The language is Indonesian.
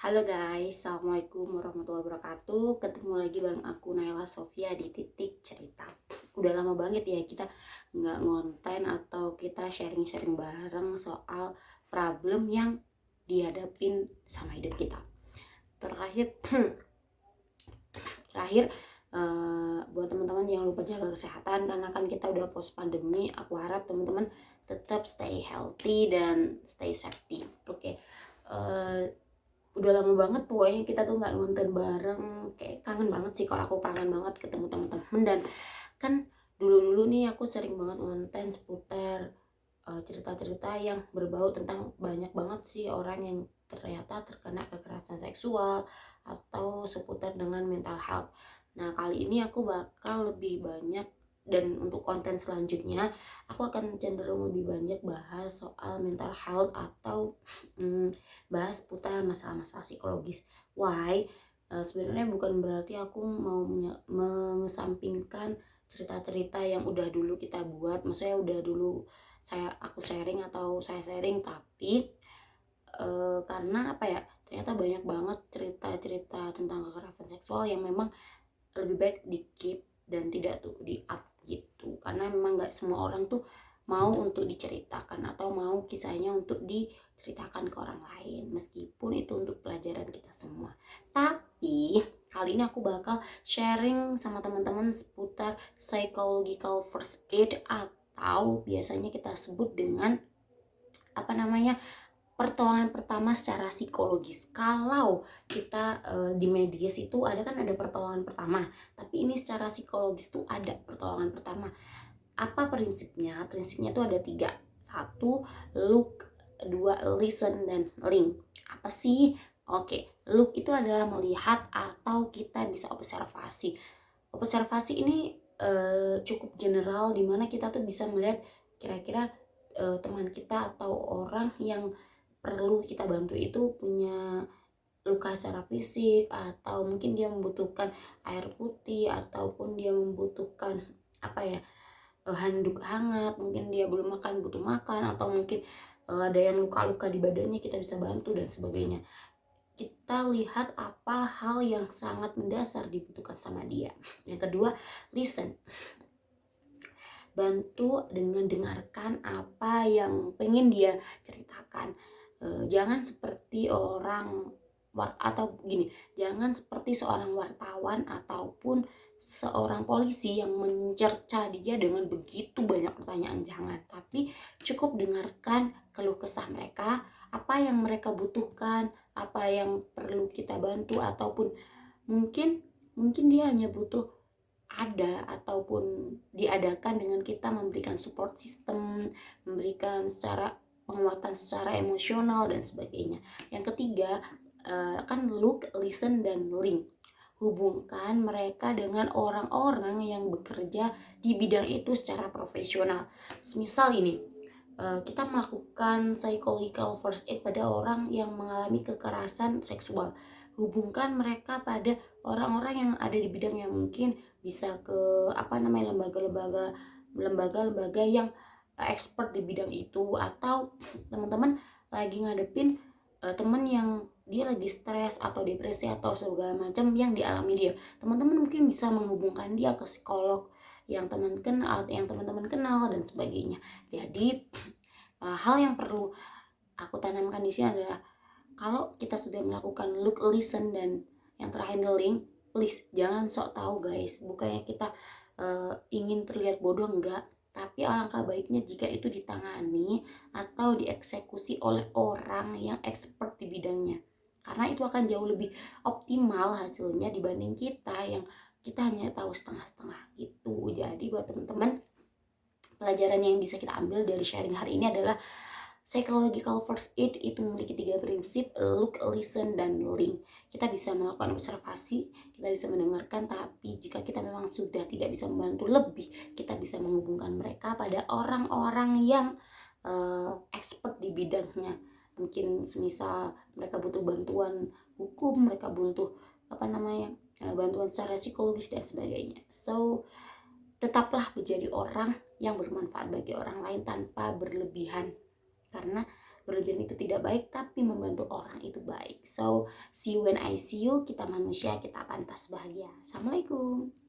Halo guys, Assalamualaikum warahmatullahi wabarakatuh. Ketemu lagi bareng aku Naila Sofia di Titik Cerita. Udah lama banget ya kita nggak ngonten atau kita sharing-sharing bareng soal problem yang dihadapin sama hidup kita. Terakhir terakhir buat teman-teman jangan lupa jaga kesehatan karena kan kita udah post pandemi. Aku harap teman-teman tetap stay healthy dan stay safety. Oke. Udah lama banget pokoknya kita tuh nggak ngonten bareng, kayak kangen banget sih. Kalau aku kangen banget ketemu teman-teman. Dan kan dulu nih aku sering banget ngonten seputar cerita-cerita yang berbau tentang banyak banget sih orang yang ternyata terkena kekerasan seksual atau seputar dengan mental health. Nah, kali ini aku bakal lebih banyak, dan untuk konten selanjutnya aku akan cenderung lebih banyak bahas soal mental health atau bahas seputar masalah-masalah psikologis. Why? Sebenarnya bukan berarti aku mau mengesampingkan cerita-cerita yang udah dulu kita buat, maksudnya udah dulu aku sharing atau saya sharing, tapi karena apa ya, ternyata banyak banget cerita-cerita tentang kekerasan seksual yang memang lebih baik di keep dan tidak tuh di up gitu, karena memang nggak semua orang tuh mau untuk diceritakan atau mau kisahnya untuk diceritakan ke orang lain, meskipun itu untuk pelajaran kita semua. Tapi kali ini aku bakal sharing sama teman-teman seputar psychological first aid atau biasanya kita sebut dengan apa namanya, pertolongan pertama secara psikologis. Kalau kita di medis itu ada pertolongan pertama, tapi ini secara psikologis tuh ada pertolongan pertama. Apa prinsipnya? Prinsipnya tuh ada 3. 1, look. 2, listen. Dan link. Apa sih? Oke, look itu adalah melihat atau kita bisa observasi. Observasi ini cukup general, dimana kita tuh bisa melihat kira-kira teman kita atau orang yang perlu kita bantu itu punya luka secara fisik, atau mungkin dia membutuhkan air putih, ataupun dia membutuhkan apa ya, handuk hangat, mungkin dia belum makan butuh makan, atau mungkin ada yang luka-luka di badannya kita bisa bantu dan sebagainya. Kita lihat apa hal yang sangat mendasar dibutuhkan sama dia. Yang kedua, listen. Bantu dengan dengarkan apa yang pengen dia ceritakan. Jangan seperti jangan seperti seorang wartawan ataupun seorang polisi yang mencerca dia dengan begitu banyak pertanyaan. Jangan, tapi cukup dengarkan keluh kesah mereka, apa yang mereka butuhkan, apa yang perlu kita bantu, ataupun mungkin dia hanya butuh ada ataupun diadakan dengan kita memberikan support system, memberikan secara penguatan secara emosional dan sebagainya. Yang ketiga, kan look, listen, dan link. Hubungkan mereka dengan orang-orang yang bekerja di bidang itu secara profesional. Misal ini, kita melakukan psychological first aid pada orang yang mengalami kekerasan seksual. Hubungkan mereka pada orang-orang yang ada di bidang, yang mungkin bisa ke lembaga-lembaga yang expert di bidang itu. Atau teman-teman lagi ngadepin teman yang dia lagi stres atau depresi atau segala macam yang dialami dia, teman-teman mungkin bisa menghubungkan dia ke psikolog yang teman-teman kenal dan sebagainya. Jadi hal yang perlu aku tanamkan di sini adalah, kalau kita sudah melakukan look, listen, dan yang terakhir link, please jangan sok tahu guys. Bukannya kita ingin terlihat bodoh, enggak, tapi alangkah baiknya jika itu ditangani atau dieksekusi oleh orang yang expert di bidangnya, karena itu akan jauh lebih optimal hasilnya dibanding kita yang kita hanya tahu setengah-setengah gitu. Jadi buat teman-teman, pelajaran yang bisa kita ambil dari sharing hari ini adalah psychological first aid itu memiliki 3 prinsip: look, listen, dan link. Kita bisa melakukan observasi, kita bisa mendengarkan, tapi jika kita memang sudah tidak bisa membantu lebih, kita bisa menghubungkan mereka pada orang-orang yang expert di bidangnya. Mungkin semisal mereka butuh bantuan hukum, mereka butuh bantuan secara psikologis dan sebagainya. So, tetaplah menjadi orang yang bermanfaat bagi orang lain tanpa berlebihan, karena berlebihan itu tidak baik, tapi membantu orang itu baik. So see you when I see you. Kita manusia, kita pantas bahagia. Assalamualaikum.